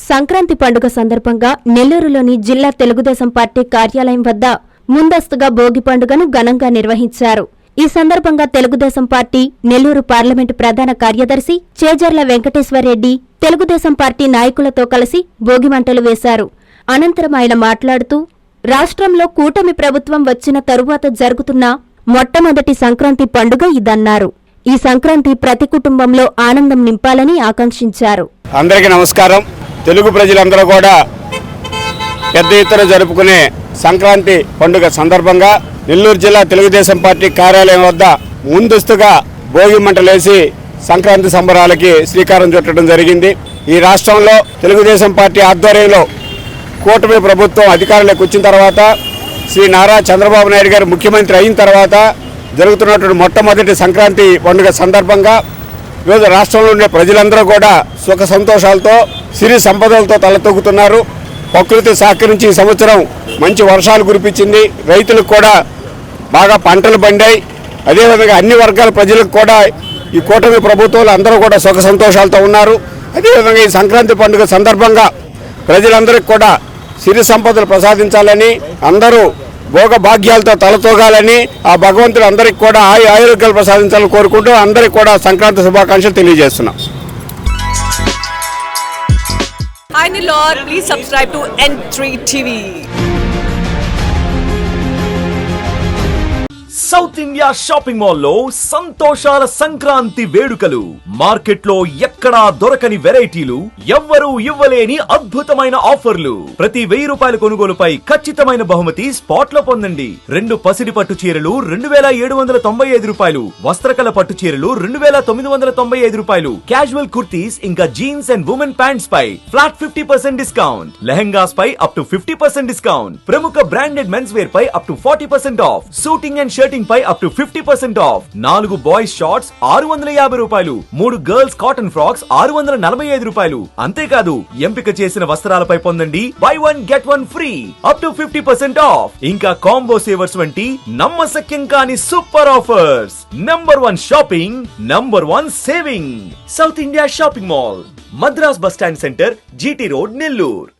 సంక్రాంతి పండుగ సందర్భంగా నెల్లూరులోని జిల్లా తెలుగుదేశం పార్టీ కార్యాలయం వద్ద ముందస్తుగా భోగి పండుగను ఘనంగా నిర్వహించారు. ఈ సందర్భంగా తెలుగుదేశం పార్టీ నెల్లూరు పార్లమెంటు ప్రధాన కార్యదర్శి చేజర్ల వెంకటేశ్వర్రెడ్డి తెలుగుదేశం పార్టీ నాయకులతో కలిసి భోగిమంటలు వేశారు. అనంతరం ఆయన మాట్లాడుతూ, రాష్ట్రంలో కూటమి ప్రభుత్వం వచ్చిన తరువాత జరుగుతున్న మొట్టమొదటి సంక్రాంతి పండుగ ఇదన్నారు. ఈ సంక్రాంతి ప్రతి కుటుంబంలో ఆనందం నింపాలని ఆకాంక్షించారు. అందరికీ నమస్కారం. తెలుగు ప్రజలందరూ కూడా పెద్ద ఎత్తున జరుపుకునే సంక్రాంతి పండుగ సందర్భంగా నెల్లూరు జిల్లా తెలుగుదేశం పార్టీ కార్యాలయం వద్ద ముందస్తుగా భోగి మంటలేసి సంక్రాంతి సంబరాలకి శ్రీకారం చుట్టడం జరిగింది. ఈ రాష్ట్రంలో తెలుగుదేశం పార్టీ ఆధ్వర్యంలో కూటమి ప్రభుత్వం అధికారంలోకి వచ్చిన తర్వాత శ్రీ నారా చంద్రబాబు నాయుడు గారు ముఖ్యమంత్రి అయిన తర్వాత జరుగుతున్నటువంటి మొట్టమొదటి సంక్రాంతి పండుగ సందర్భంగా ఈరోజు రాష్ట్రంలో ఉండే ప్రజలందరూ కూడా సుఖ సంతోషాలతో సిరి సంపదలతో తలతొక్కుతున్నారు. ప్రకృతి సహకరించి ఈ సంవత్సరం మంచి వర్షాలు కురిపించింది. రైతులకు కూడా బాగా పంటలు పండాయి. అదేవిధంగా అన్ని వర్గాల ప్రజలకు కూడా ఈ కూటమి ప్రభుత్వాలు అందరూ కూడా సుఖ సంతోషాలతో ఉన్నారు. అదేవిధంగా ఈ సంక్రాంతి పండుగ సందర్భంగా ప్రజలందరికీ కూడా సిరి సంపదలు ప్రసాదించాలని, అందరూ భోగ భాగ్యాలతో తలతోగాలని, ఆ భగవంతుడు అందరికి కూడా ఆరోగ్యాలు ప్రసాదించాలని కోరుకుంటూ అందరికి కూడా సంక్రాంతి శుభాకాంక్షలు తెలియజేస్తున్నాం. Hi Nellore, please subscribe to N3 TV. South India shopping mall లో సంతోషాల సంక్రాంతి వేడుకలు. మార్కెట్ లో ఎక్కడా దొరకని వెరైటీలు, ఎవ్వరూ ఇవ్వలేని అద్భుతమైన ఆఫర్లు. ప్రతి 1000 రూపాయల కొనుగోలుపై ఖచ్చితమైన బహుమతి స్పాట్ లో పొందండి. 2 పసిడి పట్టు చీరలు 2795 రూపాయలు, వస్త్రకళ పట్టు చీరలు 2995 రూపాయలు, క్యాజువల్ కుర్తీస్ ఇంకా జీన్స్ అండ్ ఉమెన్ ప్యాంట్స్ పై ఫ్లాట్ 50% డిస్కౌంట్, లెహంగాస్ పై అప్ టు 50% డిస్కౌంట్, ప్రముఖ బ్రాండెడ్ మెన్స్ వేర్ పై up to 40% off, suiting and shirting పై up to 50% off, 4 boys shorts 650 రూపాయలు, 3 గర్ల్స్ కాటన్ ఫ్రాక్స్ 645 రూపాయలు. అంతేకాదు ఎంపిక చేసిన వస్త్రాలపై పొందండి by 1 get 1 free up to 50% of. ఇంకా కాంబో సేవర్స్ వంటి నమ్మశక్యం కాని super offers. Number 1 shopping, number 1 saving. South India shopping mall, Madras bus stand centre, GT road, Nellore.